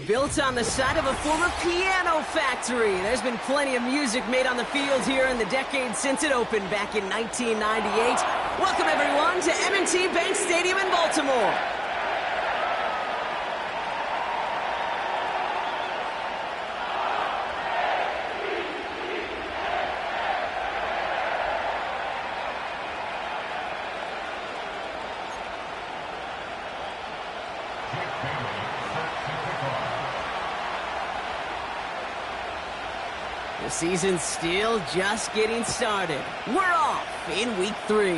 Built on the side of a former piano factory, there's been plenty of music made on the field here in the decade since it opened back in 1998. Welcome, everyone, to M&T Bank Stadium in Baltimore. The season's still just getting started. We're off in week 3.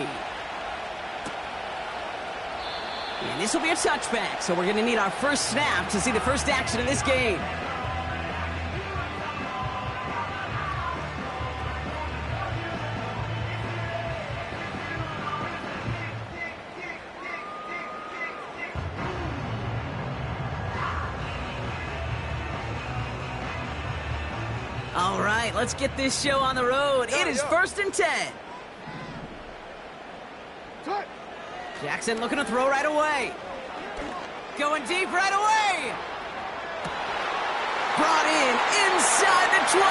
And this will be a touchback, so we're going to need our first snap to see the first action of this game. All right, let's get this show on the road. It is 1st and 10. Jackson looking to throw right away. Going deep right away. Brought in inside the 20.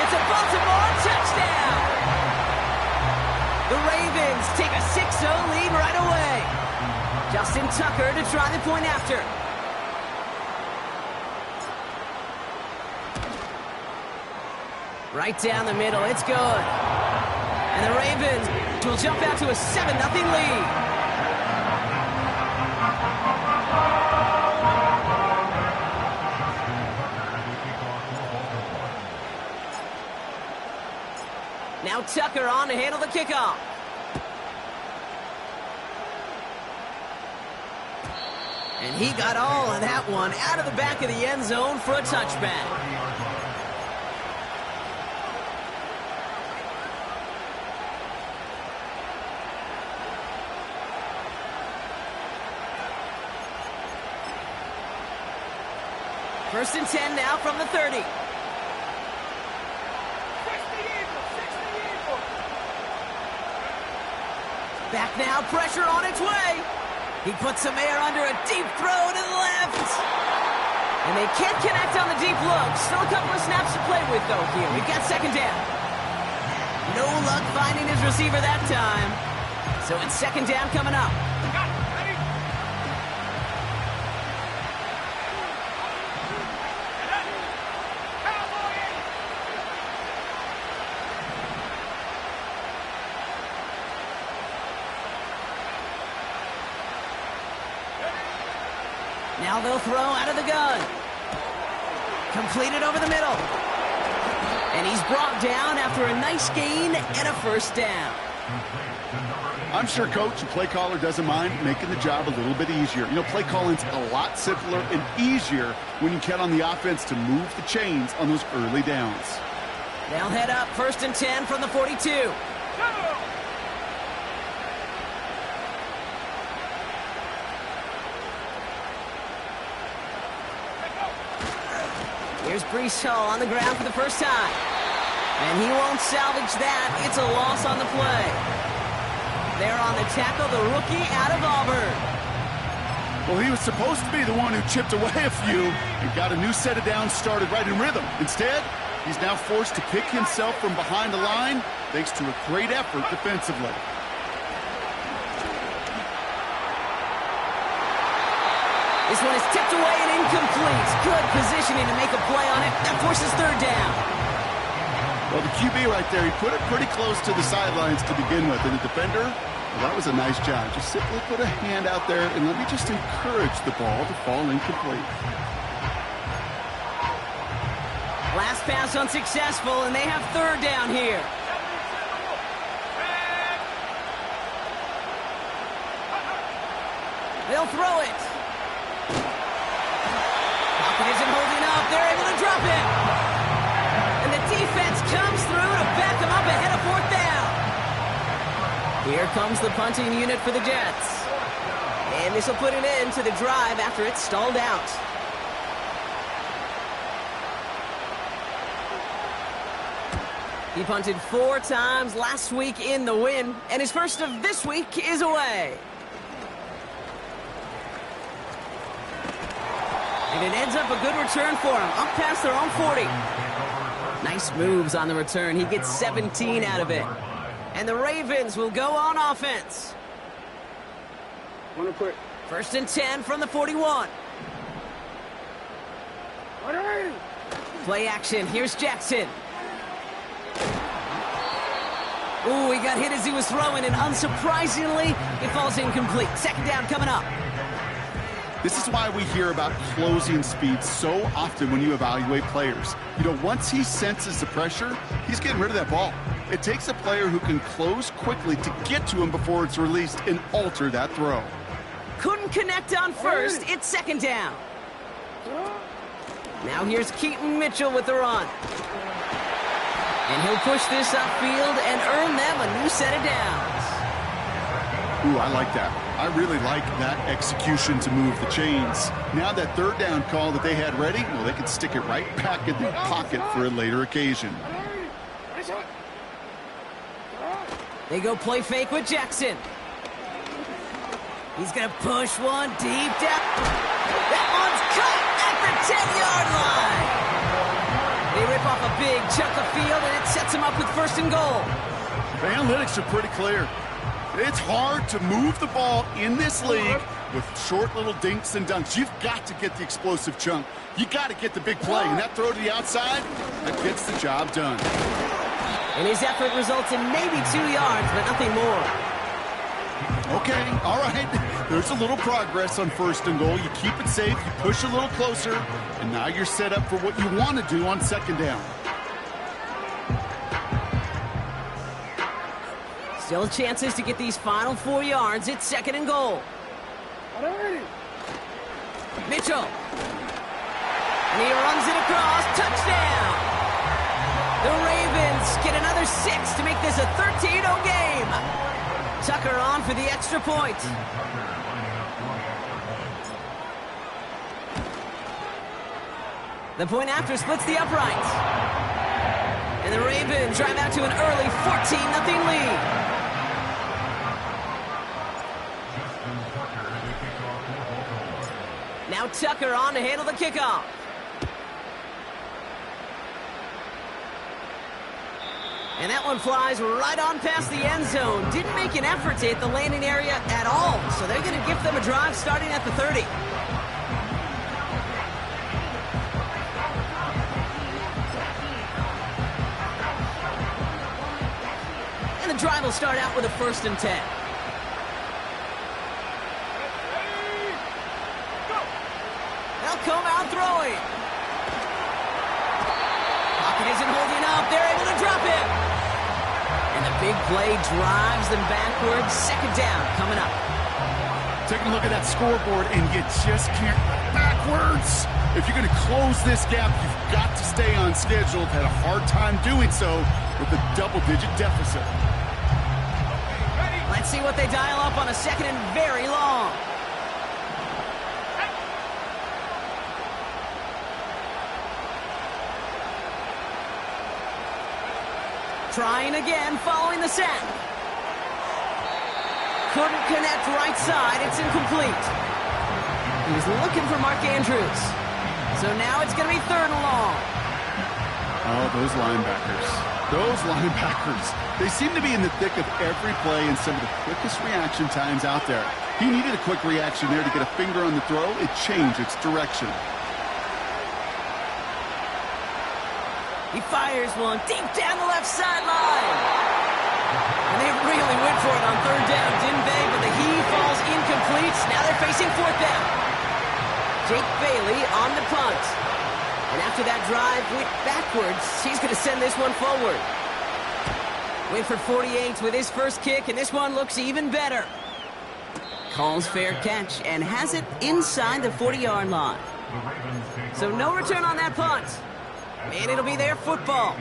It's a Baltimore touchdown. The Ravens take a 6-0 lead right away. Justin Tucker to try the point after. Right down the middle, it's good. And the Ravens will jump out to a 7-0 lead. Now Tucker on to handle the kickoff. And he got all of that one out of the back of the end zone for a touchback. First and 10 now from the 30. Back now, pressure on its way. He puts some air under a deep throw to the left. And they can't connect on the deep look. Still a couple of snaps to play with, though, here. We've got 2nd down. No luck finding his receiver that time. So it's 2nd down coming up. Now they'll throw out of the gun. Completed over the middle. And he's brought down after a nice gain and a 1st down. I'm sure coach and play caller doesn't mind making the job a little bit easier. You know, play calling's a lot simpler and easier when you count on the offense to move the chains on those early downs. They'll head up 1st and 10 from the 42. Here's Breece Hall on the ground for the first time. And he won't salvage that. It's a loss on the play. There on the tackle, the rookie out of Auburn. Well, he was supposed to be the one who chipped away a few and got a new set of downs started right in rhythm. Instead, he's now forced to pick himself from behind the line thanks to a great effort defensively. This one is tipped away and incomplete. Good positioning to make a play on it. That forces 3rd down. Well, the QB right there, he put it pretty close to the sidelines to begin with. And the defender, well, that was a nice job. Just simply put a hand out there and let me just encourage the ball to fall incomplete. Last pass unsuccessful, and they have 3rd down here. They'll throw it. Falcon isn't holding up. They're able to drop it. And the defense comes through to back them up ahead of 4th down. Here comes the punting unit for the Jets. And this will put an end to the drive after it's stalled out. He punted 4 times last week in the win, and his first of this week is away. And it ends up a good return for him, up past their own 40. Nice moves on the return. He gets 17 out of it. And the Ravens will go on offense. First and 10 from the 41. Play action. Here's Jackson. Ooh, he got hit as he was throwing, and unsurprisingly, it falls incomplete. Second down coming up. This is why we hear about closing speed so often when you evaluate players. You know, once he senses the pressure, he's getting rid of that ball. It takes a player who can close quickly to get to him before it's released and alter that throw. Couldn't connect on first. It's second down. Now here's Keaton Mitchell with the run. And he'll push this upfield and earn them a new set of downs. Ooh, I like that. I really like that execution to move the chains. Now that third down call that they had ready, well, they can stick it right back in their pocket for a later occasion. They go play fake with Jackson. He's going to push one deep down. That one's cut at the 10-yard line. They rip off a big chunk of field, and it sets him up with first and goal. The analytics are pretty clear. It's hard to move the ball in this league with short little dinks and dunks. You've got to get the explosive chunk. You got to get the big play, and that throw to the outside, that gets the job done. And his effort results in maybe 2 yards, but nothing more. Okay, all right. There's a little progress on first and goal. You keep it safe, you push a little closer, and now you're set up for what you want to do on second down. Still chances to get these final 4 yards. It's second and goal. Mitchell. And he runs it across. Touchdown. The Ravens get another 6 to make this a 13-0 game. Tucker on for the extra point. The point after splits the uprights. And the Ravens drive out to an early 14-0 lead. Now Tucker on to handle the kickoff. And that one flies right on past the end zone. Didn't make an effort to hit the landing area at all. So they're going to give them a drive starting at the 30. And the drive will start out with a first and 10. They'll come out throwing. Pocket isn't holding up. They're able to drop it. And the big play drives them backwards. Second down coming up. Taking a look at that scoreboard, and you just can't backwards. If you're going to close this gap, you've got to stay on schedule. Had a hard time doing so with a double-digit deficit. Let's see what they dial up on a second and very long. Trying again, following the sack. Couldn't connect right side. It's incomplete. He was looking for Mark Andrews. So now it's going to be third and long. Oh, those linebackers. Those linebackers. They seem to be in the thick of every play and some of the quickest reaction times out there. He needed a quick reaction there to get a finger on the throw. It changed its direction. He fires one deep down the left sideline. And they really went for it on third down, didn't they? But the heave falls incomplete. Now they're facing fourth down. Jake Bailey on the punt. And after that drive went backwards, he's going to send this one forward. Winford 48 with his first kick, and this one looks even better. Calls fair catch and has it inside the 40-yard line. So no return on that punt. And it'll be their football.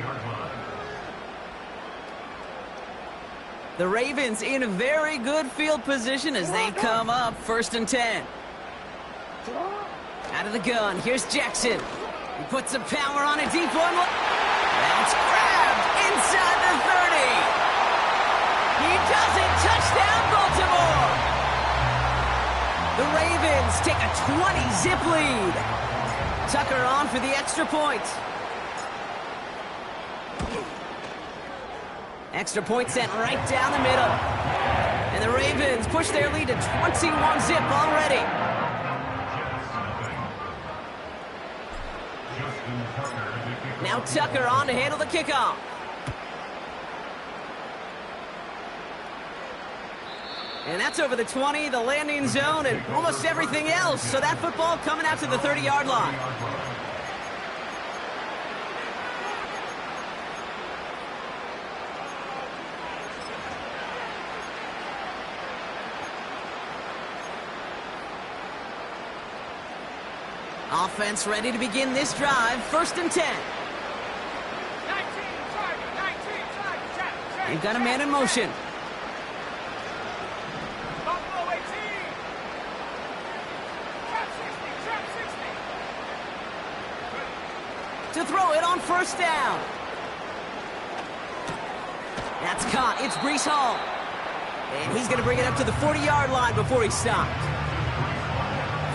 The Ravens in a very good field position as they come up first and 10. Out of the gun, here's Jackson. He puts some power on a deep one. That's grabbed inside the 30. He does it. Touchdown, Baltimore. The Ravens take a 20-zip lead. Tucker on for the extra point. Extra point sent right down the middle. And the Ravens push their lead to 21-zip already. Now Tucker on to handle the kickoff. And that's over the 20, the landing zone, and almost everything else. So that football coming out to the 30-yard line. Offense ready to begin this drive. 1st and 10. They've got a man in motion. To throw it on 1st down. That's caught. It's Breece Hall. And he's going to bring it up to the 40-yard line before he stopped.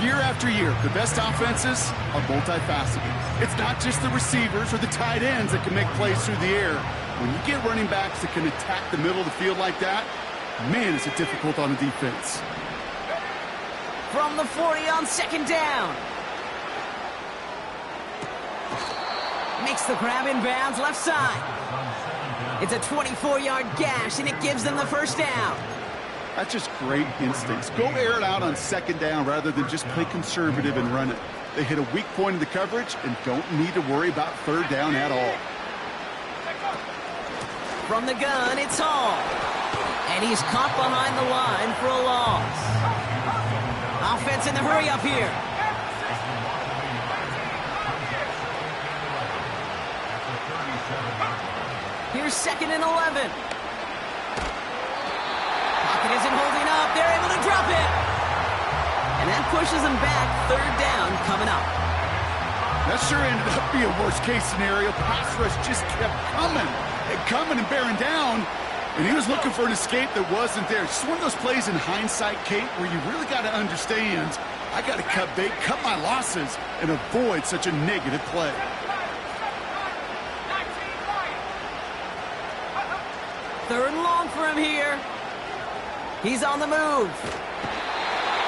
Year after year, the best offenses are multifaceted. It's not just the receivers or the tight ends that can make plays through the air. When you get running backs that can attack the middle of the field like that, man, is it difficult on the defense. From the 40 on 2nd down. Makes the grab in bounds left side. It's a 24-yard gash, and it gives them the 1st down. That's just great instincts. Go air it out on 2nd down rather than just play conservative and run it. They hit a weak point in the coverage and don't need to worry about 3rd down at all. From the gun, it's Hall. And he's caught behind the line for a loss. Offense in the hurry up here. Here's 2nd and 11. Pocket isn't holding up. They're able to drop it. And that pushes them back. 3rd down coming up. That sure ended up being a worst-case scenario. Pass rush just kept coming and coming and bearing down. And he was looking for an escape that wasn't there. Just one of those plays in hindsight, Kate, where you really got to understand, I got to cut bait, cut my losses, and avoid such a negative play. Third and long for him here. He's on the move.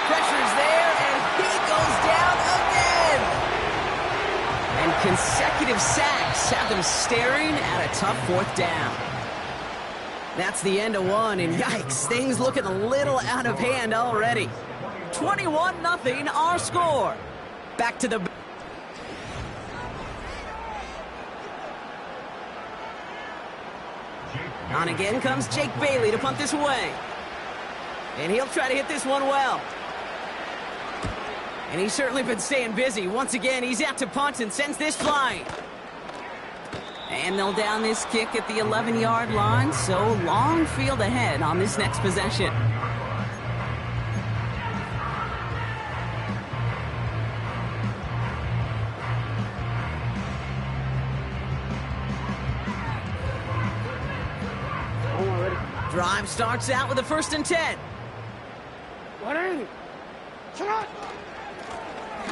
Pressure's there, and he goes down again. And consecutive sacks have them staring at a tough 4th down. That's the end of one, and yikes, things looking a little out of hand already. 21-0 our score. Back to the... On again comes Jake Bailey to punt this away. And he'll try to hit this one well. And he's certainly been staying busy. Once again, he's out to punt and sends this flying. And they'll down this kick at the 11-yard line, so long field ahead on this next possession. Drive starts out with a 1st and 10.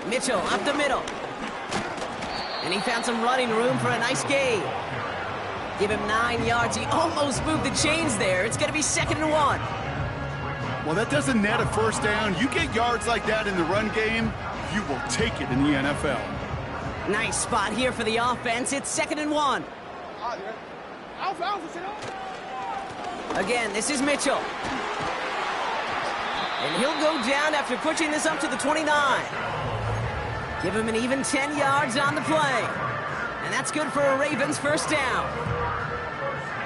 Mitchell up the middle. And he found some running room for a nice gain. Give him 9 yards. He almost moved the chains there. It's going to be 2nd and 1. Well, that doesn't net a 1st down. You get yards like that in the run game, you will take it in the NFL. Nice spot here for the offense. It's 2nd and 1. Again, this is Mitchell. And he'll go down after pushing this up to the 29. Give him an even 10 yards on the play. And that's good for a Ravens 1st down.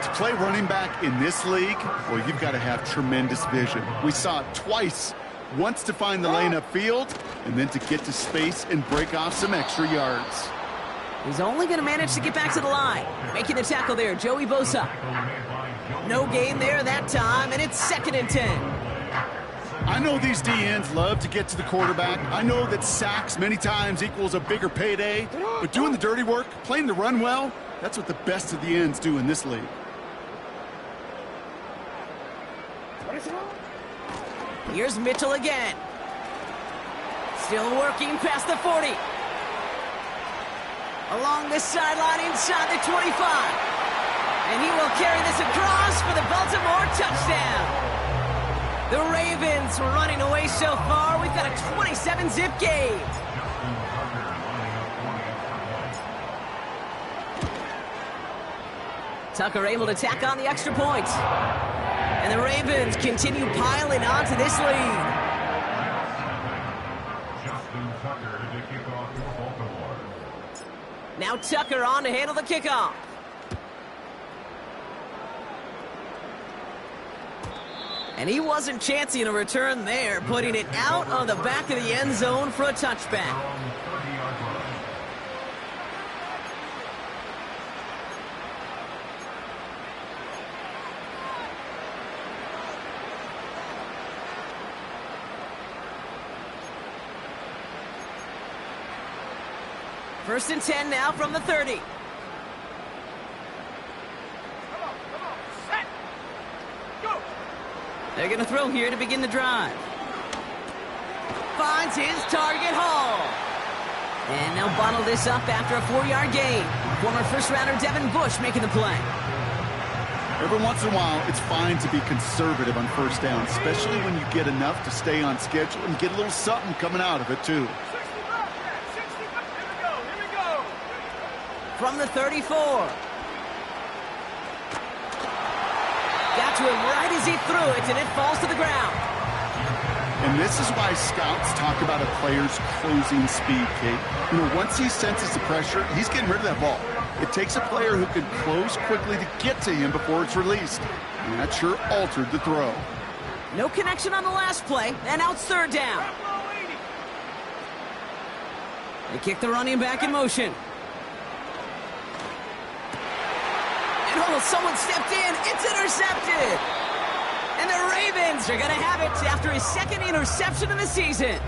To play running back in this league, well, you've got to have tremendous vision. We saw it twice. Once to find the lane upfield, and then to get to space and break off some extra yards. He's only going to manage to get back to the line. Making the tackle there, Joey Bosa. No gain there that time, and it's 2nd and 10. I know these DNs love to get to the quarterback. I know that sacks many times equals a bigger payday, but doing the dirty work, playing the run well, that's what the best of the ends do in this league. Here's Mitchell again. Still working past the 40. Along the sideline inside the 25. And he will carry this across for the Baltimore touchdown. The Ravens were running away so far. We've got a 27-zip game. Tucker able to tack on the extra point. And the Ravens continue piling onto this lead. Now Tucker on to handle the kickoff. And he wasn't chancing a return there, putting it out on the back of the end zone for a touchback. First and 10 now from the 30. They're going to throw here to begin the drive. Finds his target, Hall. And they'll bottle this up after a 4-yard gain. Former first-rounder Devin Bush making the play. Every once in a while, it's fine to be conservative on first down, especially when you get enough to stay on schedule and get a little something coming out of it, too. From the 34. Got to him right as he threw it, and it falls to the ground. And this is why scouts talk about a player's closing speed, Kate. You know, once he senses the pressure, he's getting rid of that ball. It takes a player who can close quickly to get to him before it's released. And that sure altered the throw. No connection on the last play, and now it's third down. They kick the running back in motion. Oh, someone stepped in. It's intercepted. And the Ravens are going to have it after his second interception of the season.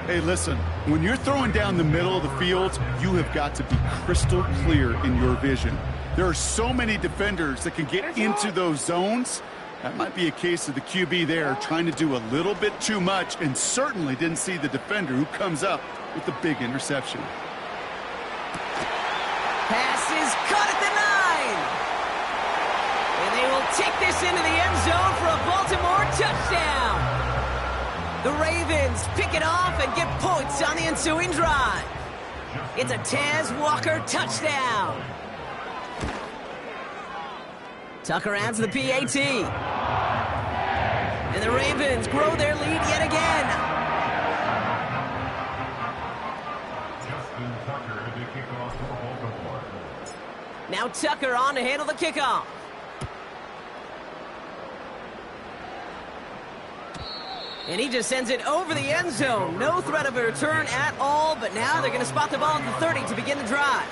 Hey, listen, when you're throwing down the middle of the field, you have got to be crystal clear in your vision. There are so many defenders that can get into those zones. That might be a case of the QB there trying to do a little bit too much and certainly didn't see the defender who comes up with the big interception. Pass is caught at the 9. And they will take this into the end zone for a Baltimore touchdown. The Ravens pick it off and get points on the ensuing drive. It's a Tez Walker touchdown. Tucker adds the PAT. And the Ravens grow their lead yet again. Now Tucker on to handle the kickoff. And he just sends it over the end zone. No threat of a return at all, but now they're going to spot the ball at the 30 to begin the drive.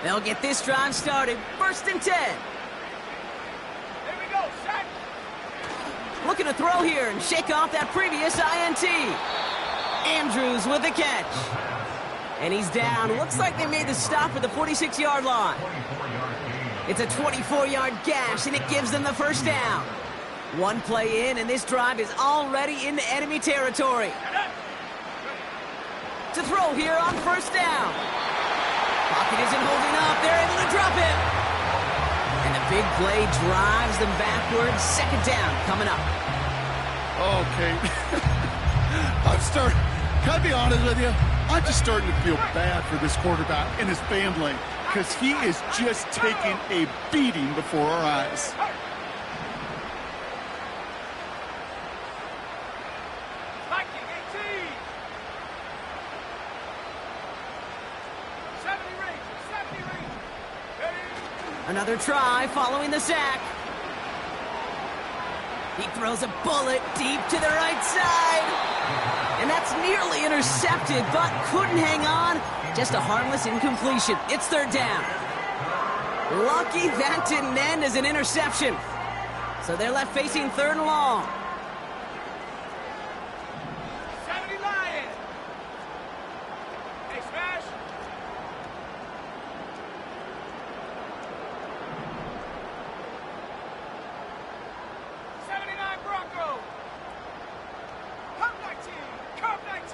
They'll get this drive started. First and 10. Here we go, set. Looking to throw here and shake off that previous INT. Andrews with the catch. And he's down. Looks like they made the stop at the 46-yard line. It's a 24-yard gash, and it gives them the first down. One play in, and this drive is already into enemy territory. To throw here on first down. Pocket isn't holding up. They're able to drop it. And the big play drives them backwards. Second down coming up. Okay. Can I be honest with you? I'm just starting to feel bad for this quarterback and his family because he is just taking a beating before our eyes. Viking 18. 70 Rangers. Ready? Another try following the sack. He throws a bullet deep to the right side. And that's nearly intercepted, but couldn't hang on. Just a harmless incompletion. It's third down. Lucky that didn't end as an interception. So they're left facing third and long. 70 Lions. Hey, smash. '79 Broncos. Cup 19. Cup 19.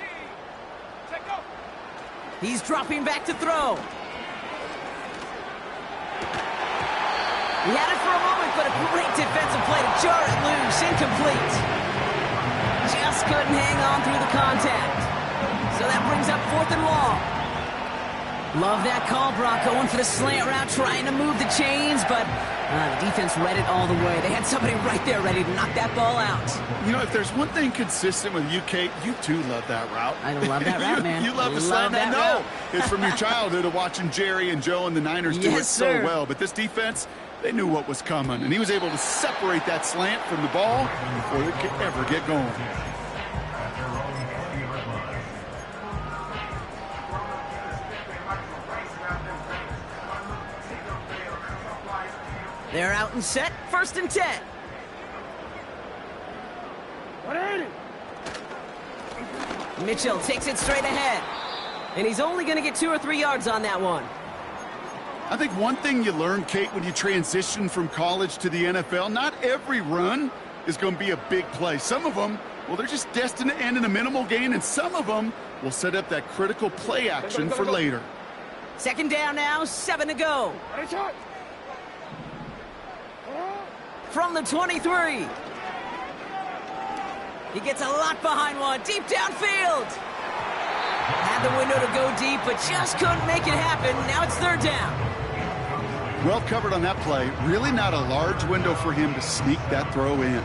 He's dropping back to throw. He had it for a moment, but a great defensive play to jar it loose. Incomplete. Just couldn't hang on through the contact. So that brings up 4th and long. Love that call, Brock. Going for the slant route, trying to move the chains, but the defense read it all the way. They had somebody right there ready to knock that ball out. You know, if there's one thing consistent with you, Kate, you too love that route. I love that route, man. You love the slant. I know. It's from your childhood of watching Jerry and Joe and the Niners do it so well. But this defense, they knew what was coming, and he was able to separate that slant from the ball before it could ever get going. They're out and set. 1st and 10. Mitchell takes it straight ahead. And he's only going to get 2 or 3 yards on that one. I think one thing you learn, Kate, when you transition from college to the NFL, not every run is going to be a big play. Some of them, well, they're just destined to end in a minimal gain, and some of them will set up that critical play action for later. 2nd down now, 7 to go. From the 23. He gets a lot behind one, deep downfield. Had the window to go deep, but just couldn't make it happen. Now it's 3rd down. Well covered on that play. Really not a large window for him to sneak that throw in.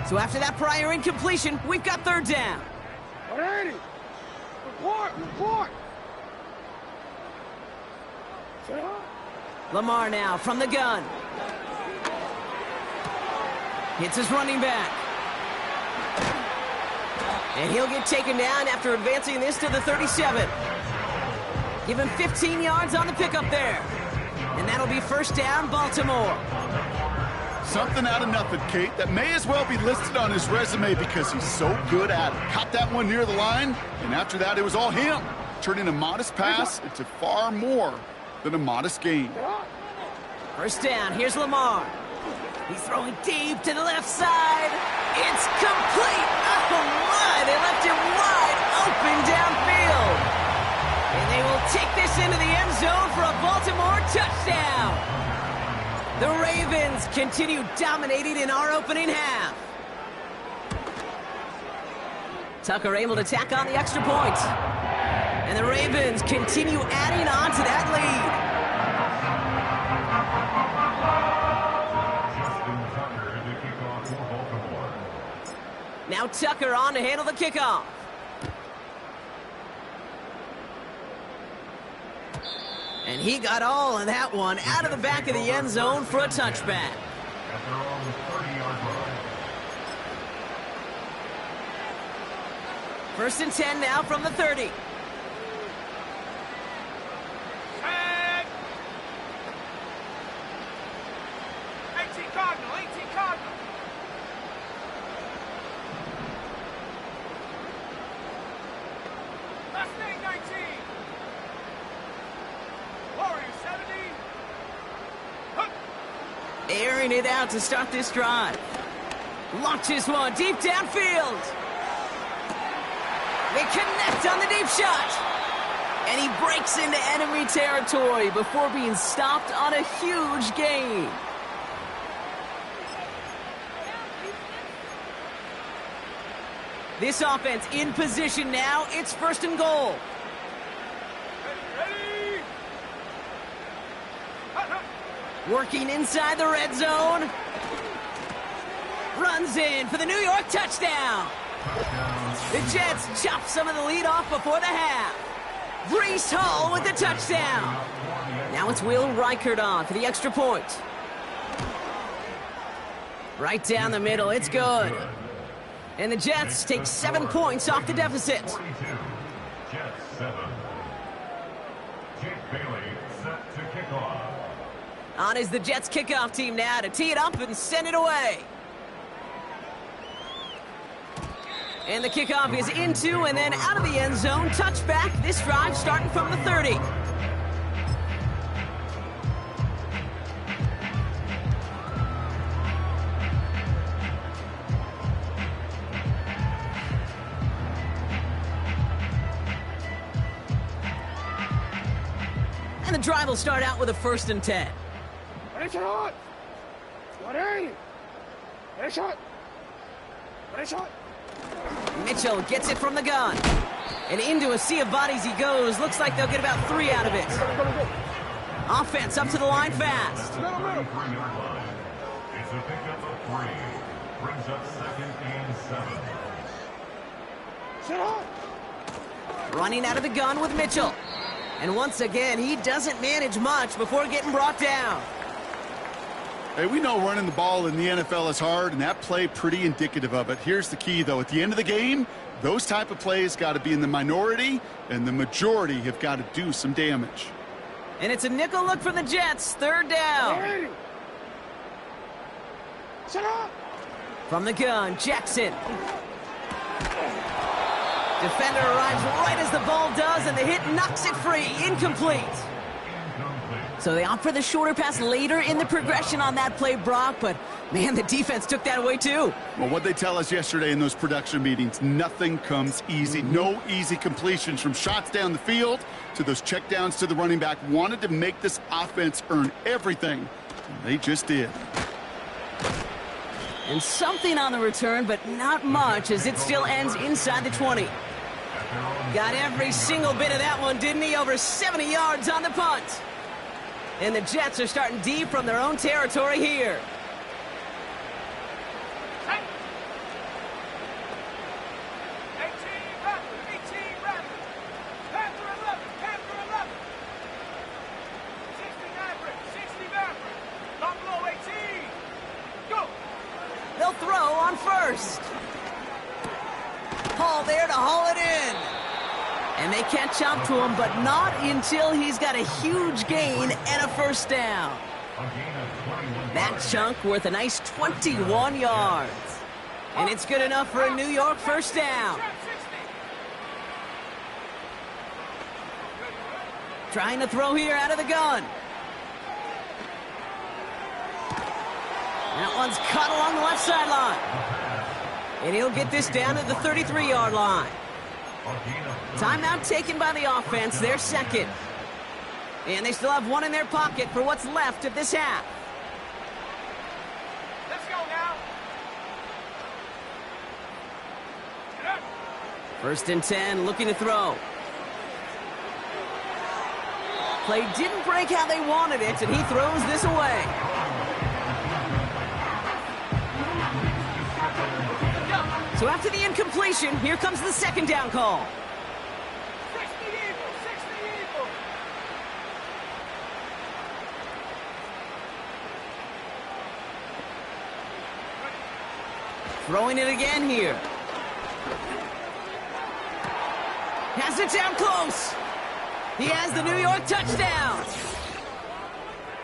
So after that prior incompletion, we've got 3rd down. Report! Lamar now from the gun. Hits his running back. And he'll get taken down after advancing this to the 37. Give him 15 yards on the pickup there. And that'll be 1st down, Baltimore. Something out of nothing, Kate, that may as well be listed on his resume because he's so good at it. Caught that one near the line, and after that, it was all him, turning a modest pass into far more than a modest gain. 1st down, here's Lamar. He's throwing deep to the left side. It's complete. Oh, my, they left him wide open downfield. And they will take this into the end zone for a Baltimore touchdown. The Ravens continue dominating in our opening half. Tucker able to tack on the extra point. And the Ravens continue adding on to that lead. Now Tucker on to handle the kickoff. And he got all of that one out of the back of the end zone for a touchback. First and 10 now from the 30. And 18 Cardinal. Mustang 19. Warriors 70. Airing it out to start this drive. Launches one deep downfield. They connect on the deep shot. And he breaks into enemy territory before being stopped on a huge gain. This offense in position now. It's 1st and goal. Ready. Working inside the red zone. Runs in for the New York touchdown. The Jets chop some of the lead off before the half. Breece Hall with the touchdown. Now it's Will Reichert on for the extra point. Right down the middle, it's good. And the Jets take 7 points off the deficit. 42, Jets 7. Jake Bailey set to kick off. On is the Jets kickoff team now to tee it up and send it away. And the kickoff is into and then out of the end zone. Touchback. This drive starting from the 30. And the drive will start out with a 1st and 10. Mitchell gets it from the gun. And into a sea of bodies he goes. Looks like they'll get about 3 out of it. Offense up to the line fast. It's a pickup of 3. Brings up 2nd and 7. Running out of the gun with Mitchell. And once again, he doesn't manage much before getting brought down. Hey, we know running the ball in the NFL is hard, and that play pretty indicative of it. Here's the key, though. At the end of the game, those type of plays got to be in the minority, and the majority have got to do some damage. And it's a nickel look for the Jets. 3rd down. From the gun, Jackson. Defender arrives right as the ball does, and the hit knocks it free. Incomplete. So they opt for the shorter pass later in the progression on that play, Brock, but man, the defense took that away too. Well, what they tell us yesterday in those production meetings, nothing comes easy. No easy completions from shots down the field to those checkdowns to the running back. Wanted to make this offense earn everything. They just did. And something on the return, but not much, as it still ends inside the 20. Got every single bit of that one, didn't he? Over 70 yards on the punt. And the Jets are starting deep from their own territory here. They'll throw on 1st. Hall there to haul it in. And they catch up to him, but not until he's got a huge gain and a 1st down. That chunk worth a nice 21 yards. And it's good enough for a New York 1st down. Trying to throw here out of the gun. That one's cut along the left sideline. And he'll get this down to the 33-yard line. Timeout taken by the offense, their 2nd. And they still have 1 in their pocket for what's left of this half. Let's go now. 1st and 10, looking to throw. Play didn't break how they wanted it, and he throws this away. So after the incompletion, here comes the 2nd down call. 60 Eagles, 60 Eagles. Throwing it again here. Has it down close. He has the New York touchdown.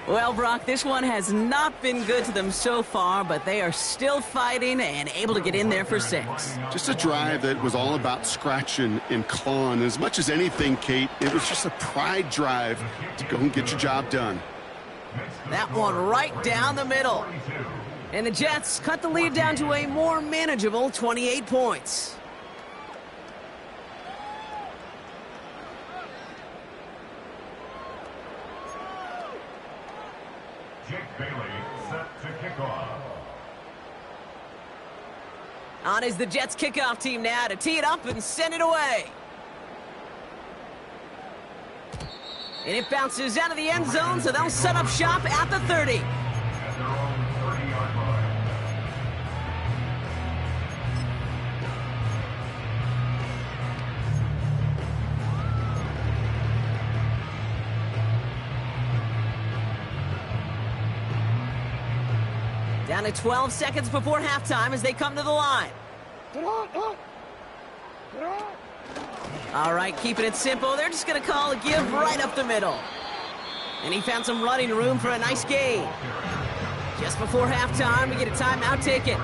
Well, Brock, this one has not been good to them so far, but they are still fighting and able to get in there for 6. Just a drive that was all about scratching and clawing. As much as anything, Kate, it was just a pride drive to go and get your job done. That one right down the middle. And the Jets cut the lead down to a more manageable 28 points. Jake Bailey set to kick off. On is the Jets kickoff team now to tee it up and send it away. And it bounces out of the end zone, so they'll set up shop at the 30. At their own 30-yard line. Down to 12 seconds before halftime as they come to the line. All right, keeping it simple. They're just going to call a give right up the middle. And he found some running room for a nice gain. Just before halftime, we get a timeout taken.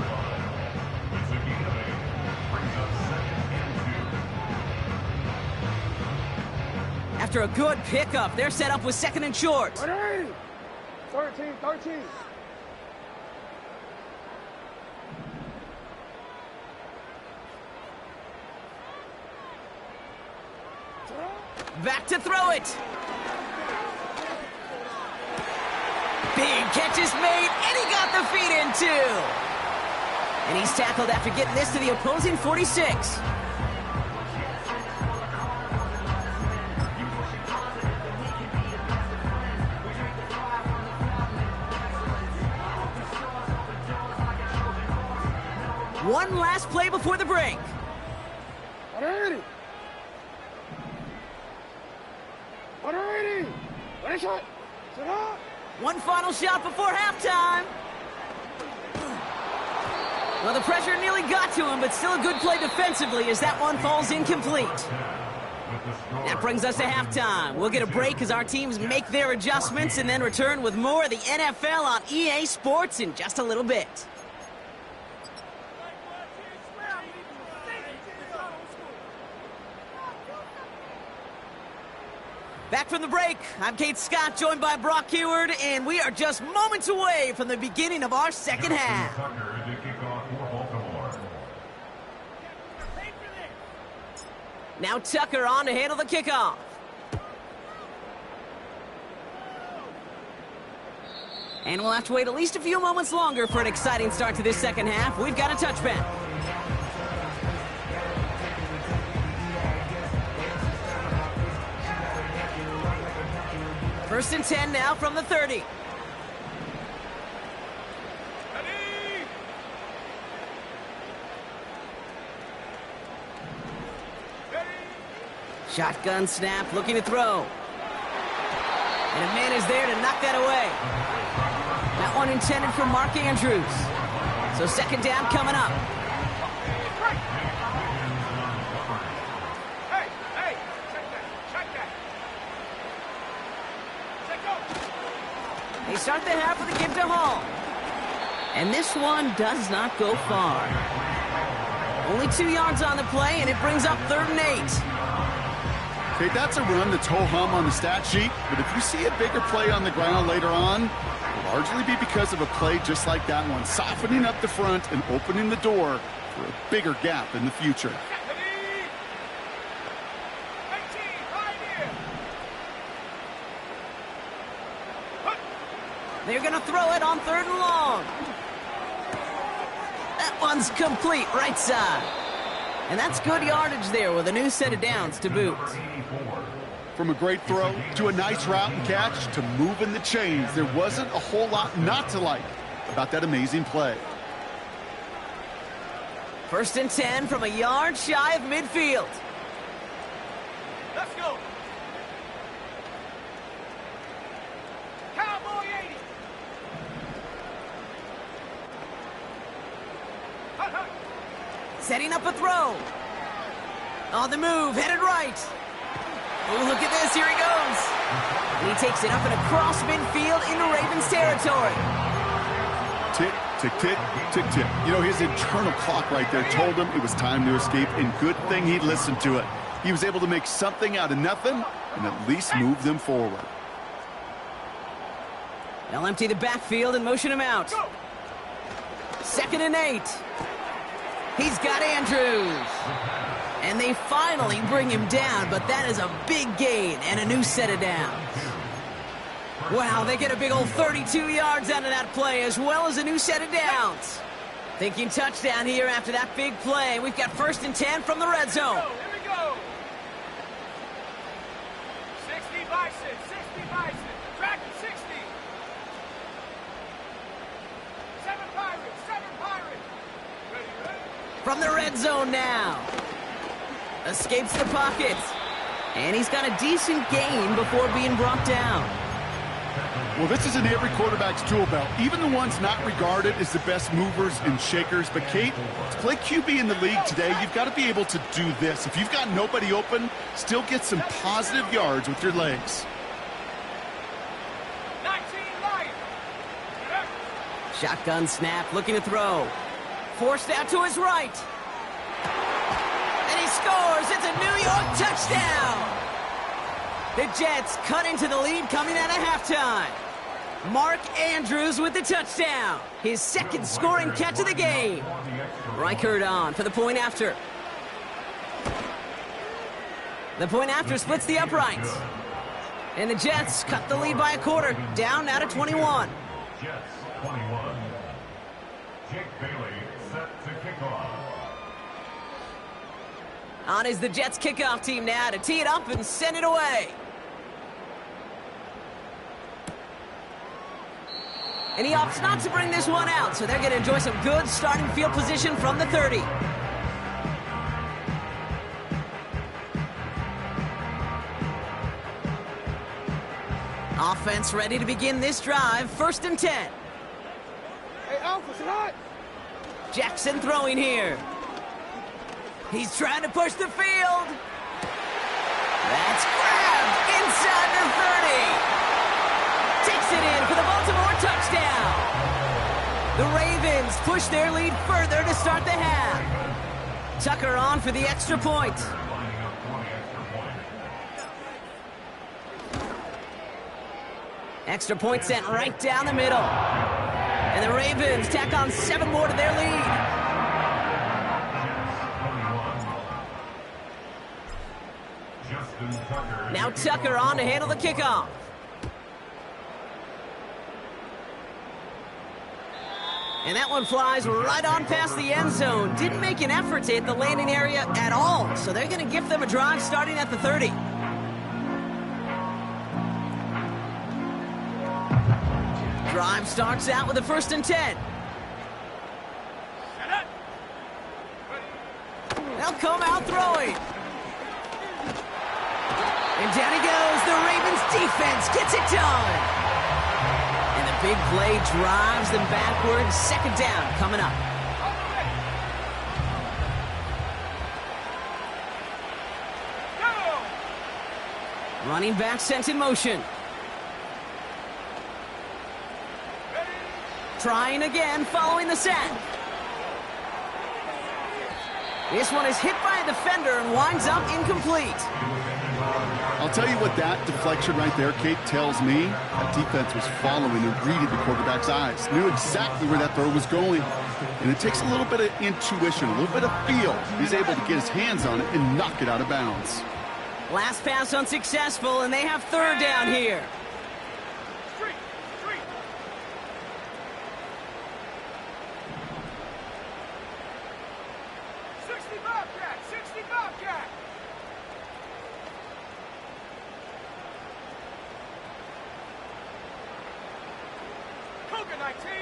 After a good pickup, they're set up with 2nd and short. 13. Back to throw it. Big catch is made, and he got the feet in too. And he's tackled after getting this to the opposing 46. One last play before the break. One final shot before halftime. Well, the pressure nearly got to him, but still a good play defensively as that one falls incomplete. That brings us to halftime. We'll get a break as our teams make their adjustments and then return with more of the NFL on EA Sports in just a little bit. Back from the break, I'm Kate Scott, joined by Brock Heward, and we are just moments away from the beginning of our second half. Now Tucker on to handle the kickoff. And we'll have to wait at least a few moments longer for an exciting start to this second half. We've got a touchback. First and 10 now from the 30. Shotgun snap, looking to throw. And a man is there to knock that away. That one intended for Mark Andrews. So second down coming up. They start the half with a give to Hall. And this one does not go far. Only 2 yards on the play, and it brings up 3rd and 8. Okay, that's a run that's ho-hum on the stat sheet, but if you see a bigger play on the ground later on, it'll largely be because of a play just like that one, softening up the front and opening the door for a bigger gap in the future. They're going to throw it on 3rd and long. That one's complete, right side. And that's good yardage there with a new set of downs to boot. From a great throw to a nice route and catch to moving the chains, there wasn't a whole lot not to like about that amazing play. First and 10 from a yard shy of midfield. Let's go. Cowboy 80. Setting up a throw. On the move, headed right. Oh, look at this, here he goes. And he takes it up and across midfield into Ravens territory. Tick, tick, tick, tick, tick. You know, his internal clock right there told him it was time to escape, and good thing he listened to it. He was able to make something out of nothing and at least move them forward. They'll empty the backfield and motion him out. 2nd and 8. He's got Andrews. And they finally bring him down, but that is a big gain and a new set of downs. Wow, they get a big old 32 yards out of that play, as well as a new set of downs. Thinking touchdown here after that big play. We've got 1st and 10 from the red zone. Here we go. 60 Bison, 60 Bison. Track 60. 7 Pirates, 7 Pirates. Ready? From the red zone now. Escapes the pocket. And he's got a decent gain before being brought down. Well, this is in every quarterback's tool belt, even the ones not regarded as the best movers and shakers. But, Kate, to play QB in the league today, you've got to be able to do this. If you've got nobody open, still get some positive yards with your legs. 19 light. Shotgun snap, looking to throw. Forced out to his right. And he scores. It's a New York touchdown. The Jets cut into the lead coming out of halftime. Mark Andrews with the touchdown. His 2nd scoring catch of the game. Reichert on for the point after. The point after splits the uprights. And the Jets cut the lead by a quarter, down now to 21. Jets 21. Jake Bailey set to kick off. On is the Jets kickoff team now to tee it up and send it away. And he opts not to bring this one out, so they're going to enjoy some good starting field position from the 30. Offense ready to begin this drive, 1st and 10. Hey, Alpha, sit hot. Jackson throwing here. He's trying to push the field. That's grabbed inside the 30. Takes it in for the Baltimore touchdown. The Ravens push their lead further to start the half. Tucker on for the extra point. Lining up for the extra point. Extra point sent right down the middle. And the Ravens tack on 7 more to their lead. Justin Tucker. Now Tucker on to handle the kickoff. And that one flies right on past the end zone. Didn't make an effort to hit the landing area at all. So they're going to gift them a drive starting at the 30. Drive starts out with a 1st and 10. They'll come out throwing. And down he goes. The Ravens defense gets it done. And the big play drives them backwards. 2nd down coming up. Running back sent in motion. Trying again following the sack. This one is hit by a defender and winds up incomplete. I'll tell you what that deflection right there, Kate, tells me. That defense was following and reading the quarterback's eyes. Knew exactly where that throw was going. And it takes a little bit of intuition, a little bit of feel. He's able to get his hands on it and knock it out of bounds. Last pass unsuccessful, and they have 3rd down here. Street. 60 Bobcat. 60 Bobcat. Cougar 19.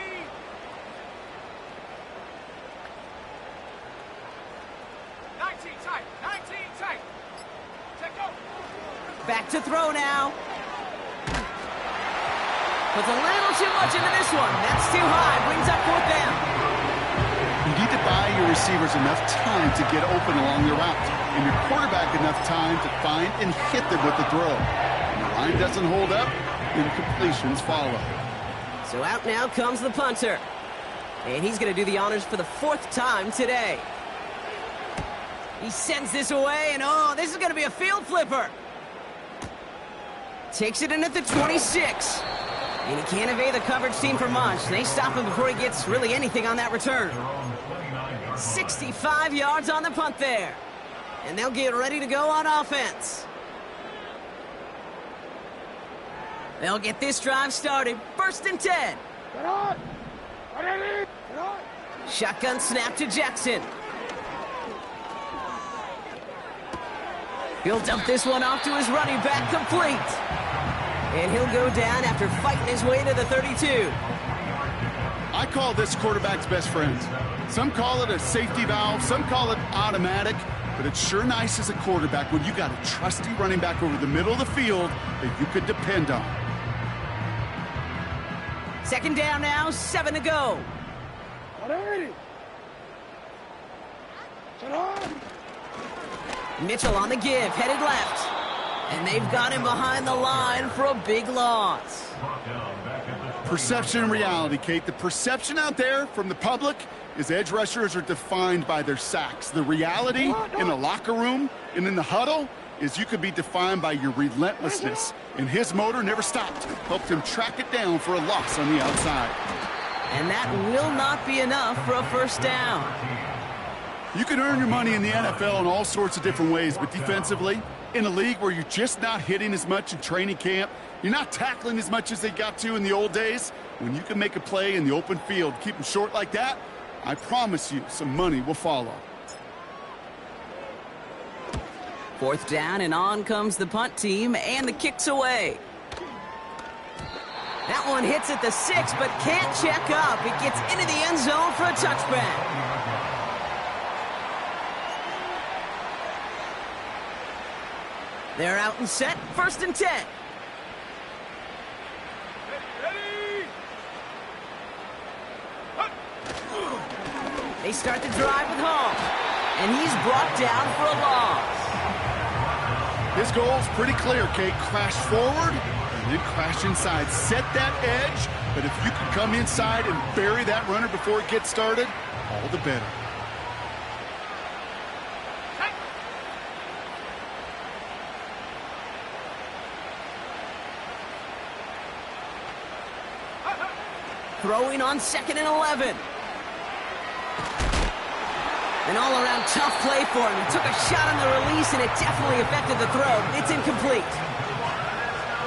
Tight. 19 tight. Take go. Back to throw now. Puts a little too much into this one. That's too high. Brings up 4th down. You need to buy your receivers enough time to get open along their route, and your quarterback enough time to find and hit them with the throw. When the line doesn't hold up, incompletions follow. So out now comes the punter. And he's going to do the honors for the 4th time today. He sends this away, and oh, this is going to be a field flipper. Takes it in at the 26. And he can't evade the coverage team for much. They stop him before he gets really anything on that return. 65 yards on the punt there. And they'll get ready to go on offense. They'll get this drive started. 1st and 10. Shotgun snap to Jackson. He'll dump this one off to his running back, complete. And he'll go down after fighting his way to the 32. I call this quarterback's best friend. Some call it a safety valve, some call it automatic, but it's sure nice as a quarterback when you got a trusty running back over the middle of the field that you could depend on. 2nd down now, 7 to go. Mitchell on the give, headed left. And they've got him behind the line for a big loss. Perception and reality, Kate. The perception out there from the public is edge rushers are defined by their sacks. The reality in the locker room and in the huddle is you could be defined by your relentlessness. And his motor never stopped. Helped him track it down for a loss on the outside. And that will not be enough for a 1st down. You can earn your money in the NFL in all sorts of different ways, but defensively, in a league where you're just not hitting as much in training camp, you're not tackling as much as they got to in the old days, When you can make a play in the open field, keep them short like that, I promise you some money will follow. 4th down, and on comes the punt team, and the kick's away. That one hits at the 6, but can't check up. It gets into the end zone for a touchback. They're out and set, 1st and 10. They start the drive with Hall, and he's brought down for a loss. His goal's pretty clear, Kate. Crash forward and then crash inside. Set that edge, but if you can come inside and bury that runner before it gets started, all the better. Throwing on 2nd and 11. An all-around tough play for him. He took a shot on the release, and it definitely affected the throw. It's incomplete.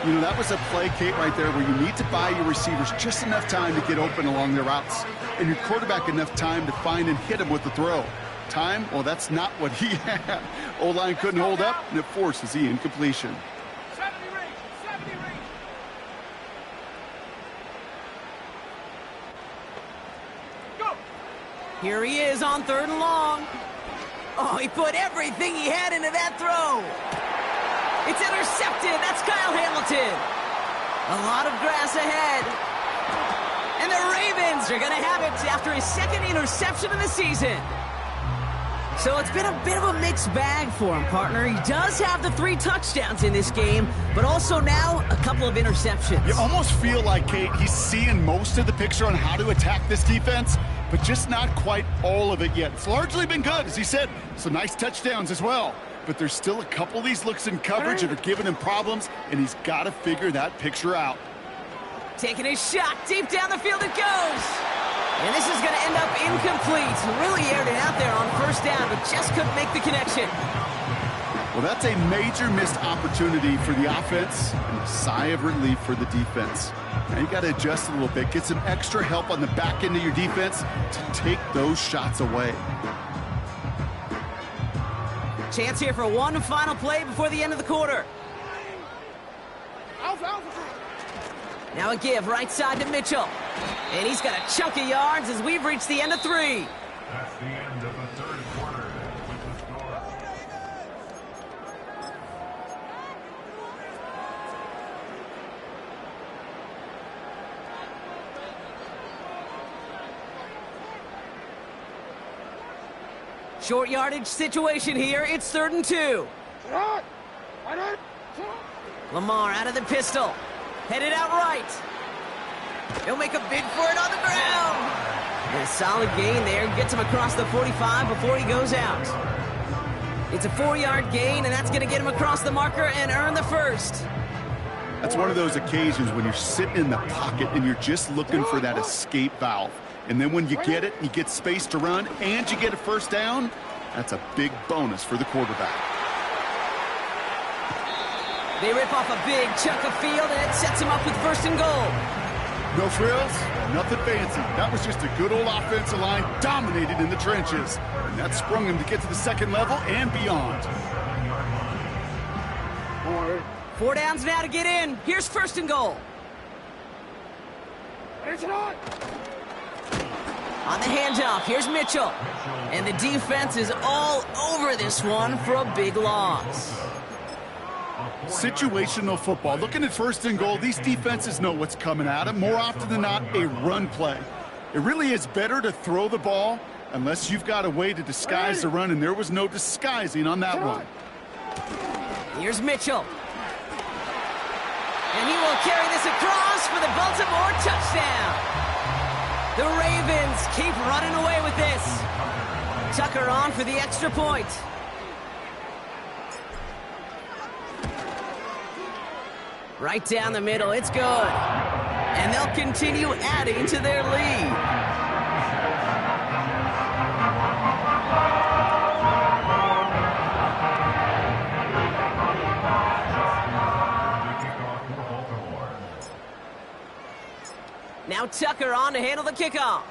You know, that was a play, Kate, right there where you need to buy your receivers just enough time to get open along their routes, and your quarterback enough time to find and hit him with the throw. Time? Well, that's not what he had. O-line couldn't hold up, and it forces the incompletion. 70 range, 70 range. Go! Here he is on 3rd and long. Oh, he put everything he had into that throw. It's intercepted. That's Kyle Hamilton. A lot of grass ahead. And the Ravens are going to have it after his 2nd interception of the season. So it's been a bit of a mixed bag for him, partner. He does have the 3 touchdowns in this game, but also now a couple of interceptions. You almost feel like, Kate, he's seeing most of the picture on how to attack this defense, but just not quite all of it yet. It's largely been good, as he said. Some nice touchdowns as well. But there's still a couple of these looks in coverage that are giving him problems, and he's got to figure that picture out. Taking a shot. Deep down the field it goes. And this is going to end up incomplete. Really aired it out there on 1st down, but just couldn't make the connection. Well, that's a major missed opportunity for the offense and a sigh of relief for the defense. Now you got to adjust a little bit, get some extra help on the back end of your defense to take those shots away. Chance here for one final play before the end of the quarter. Now a give right side to Mitchell. And he's got a chunk of yards as we've reached the end of 3. That's the end of the 3rd quarter with the score. Short yardage situation here. It's 3rd and 2. Lamar out of the pistol. Headed out right. He'll make a bid for it on the ground. And a solid gain there. Gets him across the 45 before he goes out. It's a 4-yard gain, and that's going to get him across the marker and earn the 1st. That's one of those occasions when you're sitting in the pocket and you're just looking for that escape valve. And then when you get it, you get space to run, and you get a 1st down, that's a big bonus for the quarterback. They rip off a big chunk of field, and it sets him up with 1st and goal. No frills, nothing fancy. That was just a good old offensive line dominated in the trenches. And that sprung him to get to the 2nd level and beyond. 4 downs now to get in. Here's 1st and goal. On the handoff, here's Mitchell. And the defense is all over this one for a big loss. Situational football. Looking at 1st and goal, these defenses know what's coming at them. More often than not, a run play. It really is better to throw the ball unless you've got a way to disguise the run, and there was no disguising on that one. Here's Mitchell. And he will carry this across for the Baltimore touchdown. The Ravens keep running away with this. Tucker on for the extra point. Right down the middle, it's good. And they'll continue adding to their lead. Now Now Tucker on to handle the kickoff.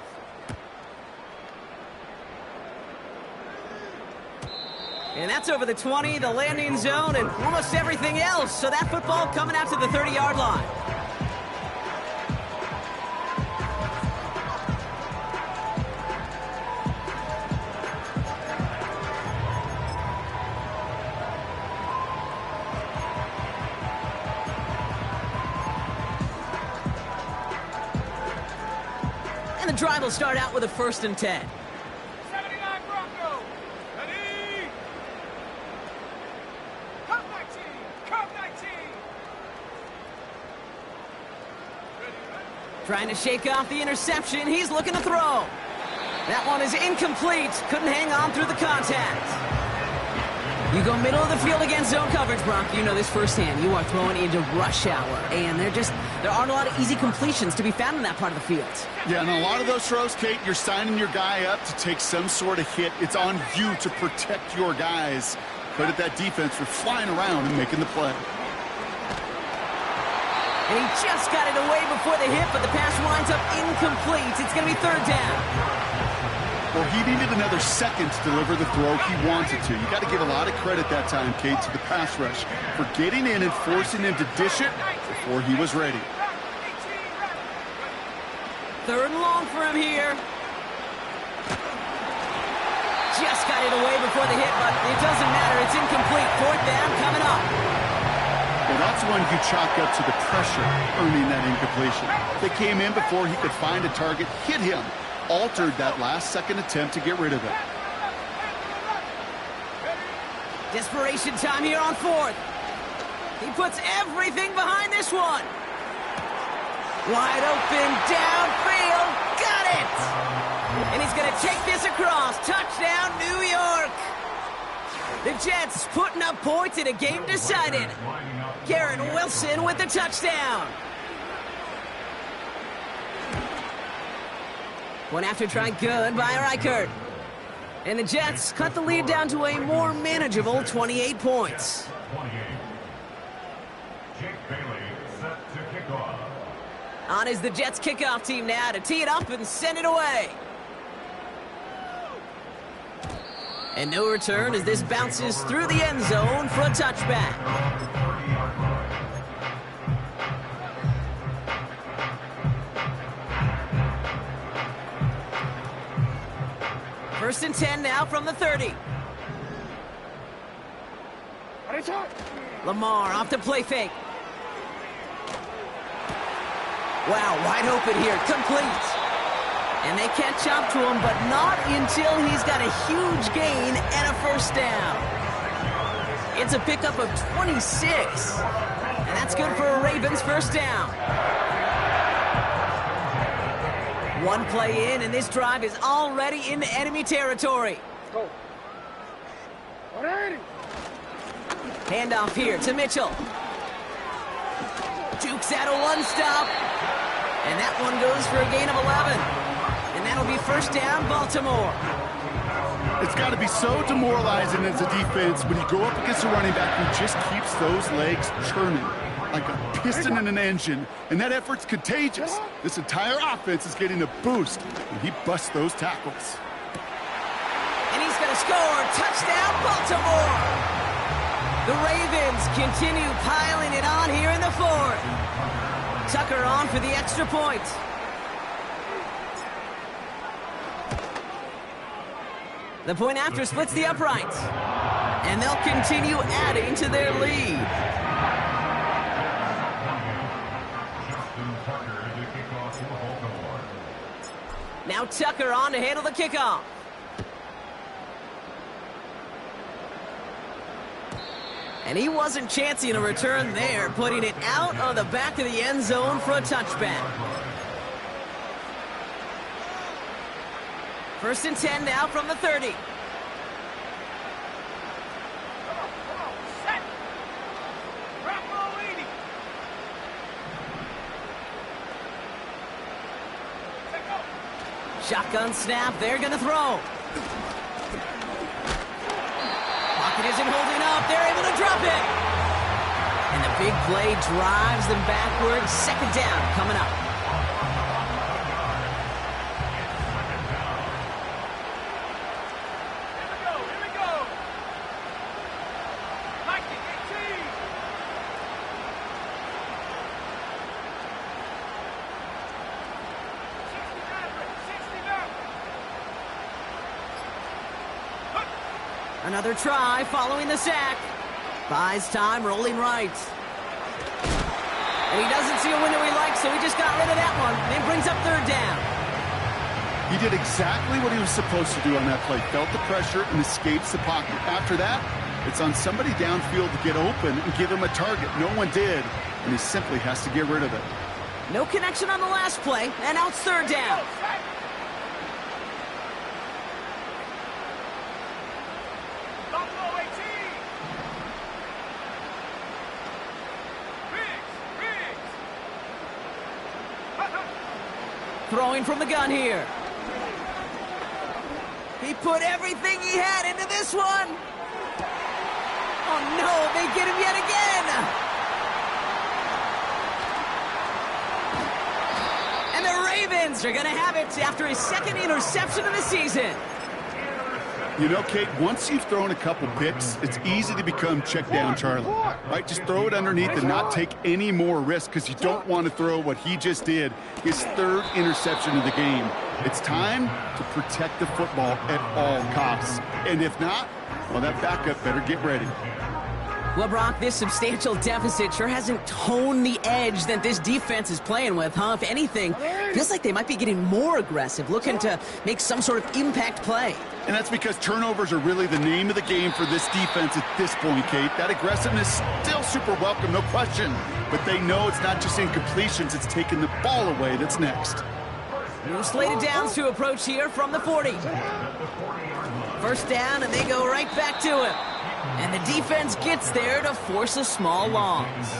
And that's over the 20, the landing zone, and almost everything else. So that football coming out to the 30-yard line. And the drive will start out with a 1st and 10. 79 Bronco. Ready? Come 19. Come 19. Trying to shake off the interception. He's looking to throw. That one is incomplete. Couldn't hang on through the contact. You go middle of the field against zone coverage, Brock. You know this firsthand. You are throwing into rush hour, and there aren't a lot of easy completions to be found in that part of the field. Yeah, and a lot of those throws, Kate, you're signing your guy up to take some sort of hit. It's on you to protect your guys. Credit that defense for flying around and making the play. And he just got it away before the hit, but the pass winds up incomplete. It's going to be 3rd down. Well, he needed another second to deliver the throw he wanted to. You got to give a lot of credit that time, Kate, to the pass rush for getting in and forcing him to dish it before he was ready. 3rd and long for him here. Just got it away before the hit, but it doesn't matter. It's incomplete. 4th down coming up. Well, that's one you chalk up to the pressure earning that incompletion. They came in before he could find a target, hit him, altered that last-second attempt to get rid of it. Desperation time here on 4th. He puts everything behind this one. Wide open, downfield, got it! And he's going to take this across. Touchdown, New York! The Jets putting up points in a game decided. Garrett Wilson with the touchdown. One after try good by Reichert. And the Jets cut the lead down to a more manageable 28 points. 28. Jake Bailey set to kick off. On is the Jets kickoff team now to tee it up and send it away. And no return as this bounces through the end zone for a touchback. First and 10 now from the 30. Lamar off the play fake. Wow, wide open here, complete. And they catch up to him, but not until he's got a huge gain and a 1st down. It's a pickup of 26. And that's good for a Ravens 1st down. One play in, and this drive is already in enemy territory. Handoff here to Mitchell. Jukes out a one-stop. And that one goes for a gain of 11. And that'll be 1st down, Baltimore. It's got to be so demoralizing as a defense when you go up against a running back who just keeps those legs churning like a piston in an engine, and that effort's contagious. This entire offense is getting a boost when he busts those tackles. And he's going to score. Touchdown, Baltimore! The Ravens continue piling it on here in the 4th. Tucker on for the extra point. The point after splits the uprights. And they'll continue adding to their lead. Now Tucker on to handle the kickoff. And he wasn't chancing a return there, putting it out of the back of the end zone for a touchback. 1st and 10 now from the 30. Set. Bravo 80. Shotgun snap, they're going to throw. Pocket isn't holding up, they're able to drop it. And the big play drives them backwards. 2nd down coming up. Another try following the sack. Buys time, rolling right. And he doesn't see a window he likes, so he just got rid of that one. And brings up third down. He did exactly what he was supposed to do on that play. Felt the pressure and escapes the pocket. After that, it's on somebody downfield to get open and give him a target. No one did, and he simply has to get rid of it. No connection on the last play, and now it's third down. Buffalo 18. Riggs. Throwing from the gun here. He put everything he had into this one. Oh no, they get him yet again. And the Ravens are going to have it after his second interception of the season. You know, Kate, once you've thrown a couple picks, it's easy to become check down Charlie, right? Just throw it underneath and not take any more risk because you don't want to throw what he just did, his third interception of the game. It's time to protect the football at all costs. And if not, well, that backup better get ready. Well, Brock, this substantial deficit sure hasn't toned the edge that this defense is playing with, huh? If anything, feels like they might be getting more aggressive, looking to make some sort of impact play. And that's because turnovers are really the name of the game for this defense at this point, Kate. That aggressiveness still super welcome, no question. But they know it's not just incompletions, it's taking the ball away that's next. New slated downs to approach here from the 40. First down, and they go right back to him. And the defense gets there to force a small loss.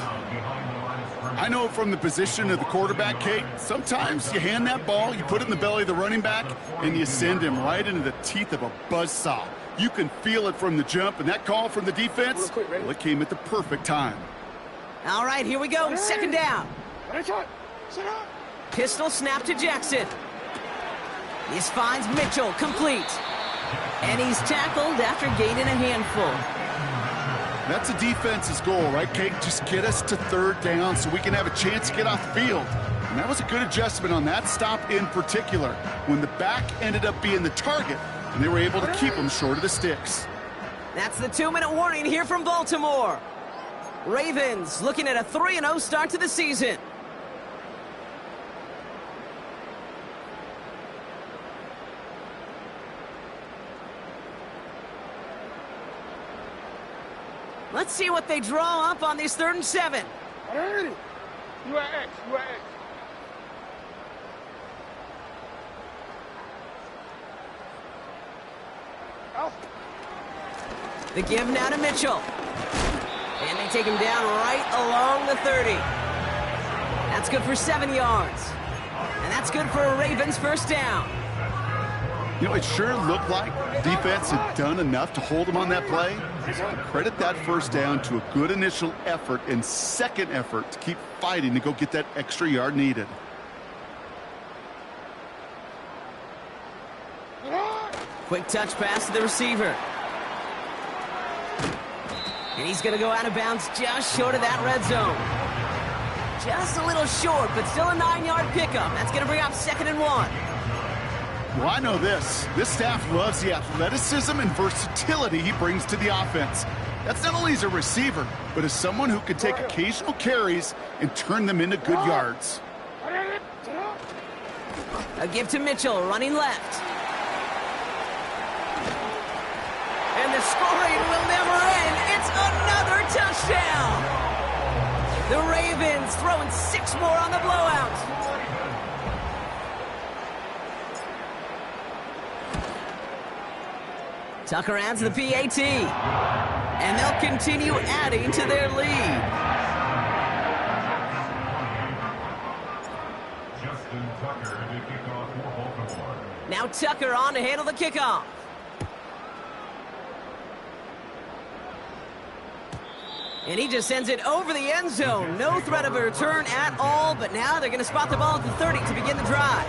I know from the position of the quarterback, Kate, sometimes you hand that ball, you put it in the belly of the running back, and you send him right into the teeth of a buzzsaw. You can feel it from the jump, and that call from the defense, well, it came at the perfect time. All right, here we go. Second down. Pistol snap to Jackson. This finds Mitchell, complete. And he's tackled after gaining a handful. That's a defense's goal, right, Kate? Just get us to third down so we can have a chance to get off the field. And that was a good adjustment on that stop in particular, when the back ended up being the target, and they were able to keep him short of the sticks. That's the 2-minute warning here from Baltimore. Ravens looking at a 3-0 start to the season. Let's see what they draw up on this 3rd and 7. You are X. The give now to Mitchell. And they take him down right along the 30. That's good for 7 yards. And that's good for a Ravens first down. You know, it sure looked like defense had done enough to hold him on that play. Credit that first down to a good initial effort and second effort to keep fighting to go get that extra yard needed. Quick touch pass to the receiver. And he's going to go out of bounds just short of that red zone. Just a little short, but still a 9-yard pickup. That's going to bring up 2nd and 1. Well, I know this. This staff loves the athleticism and versatility he brings to the offense. That's not only as a receiver, but as someone who can take occasional carries and turn them into good yards. A give to Mitchell, running left. And the scoring will never end. It's another touchdown. The Ravens throwing 6 more on the blowout. Tucker adds the PAT. And they'll continue adding to their lead. Justin Tucker to kick off for Baltimore. Now Tucker on to handle the kickoff. And he just sends it over the end zone. No threat of a return at all, but now they're going to spot the ball at the 30 to begin the drive.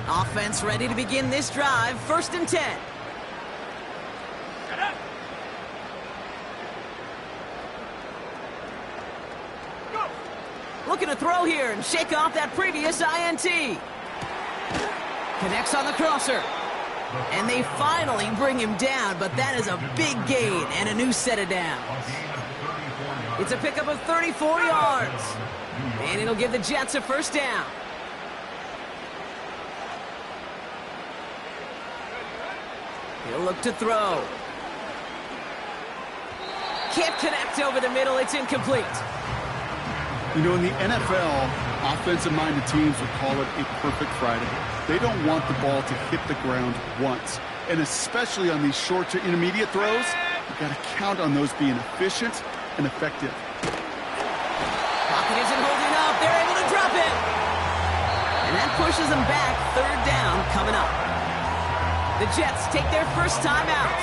Offense ready to begin this drive. 1st and 10. Go. Looking to throw here and shake off that previous INT. Connects on the crosser. And they finally bring him down, but that is a big gain and a new set of downs. It's a pickup of 34 yards. And it'll give the Jets a first down. He'll look to throw. Can't connect over the middle. It's incomplete. You know, in the NFL, offensive-minded teams would call it a perfect Friday. They don't want the ball to hit the ground once. And especially on these short to intermediate throws, you've got to count on those being efficient and effective. Pocket isn't holding up. They're able to drop it. And that pushes them back. Third down coming up. The Jets take their first time out.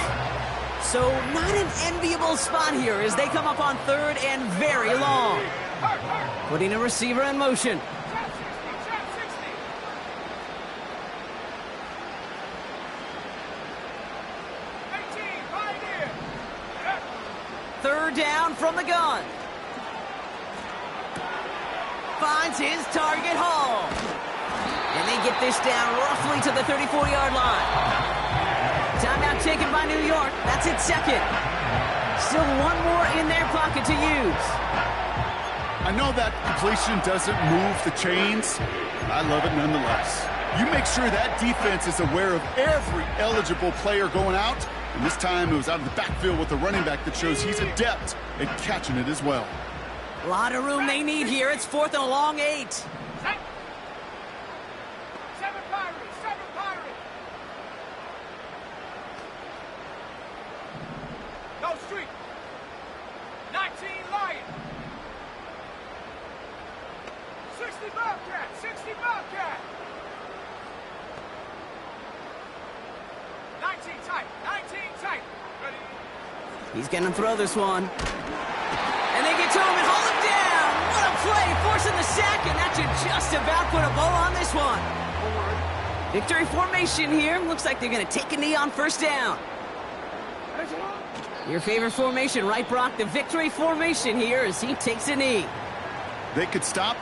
So not an enviable spot here as they come up on third and very long. Putting a receiver in motion. Third down from the gun. Finds his target, Hall. And they get this down roughly to the 34-yard line. Timeout taken by New York. That's its second. Still one more in their pocket to use. I know that completion doesn't move the chains, but I love it nonetheless. You make sure that defense is aware of every eligible player going out, and this time it was out of the backfield with a running back that shows he's adept at catching it as well. A lot of room they need here. It's 4th and a long 8. Go street. 19 Lion. 60 Bobcat. 60 Bobcat. 19 tight. 19 tight. Ready? He's going to throw this one. And they get to him and haul him down. What a play, forcing the sack, and that should just about put a bow on this one. Victory formation here. Looks like they're going to take a knee on first down. Your favorite formation, right, Brock? The victory formation here as he takes a knee. They could stop the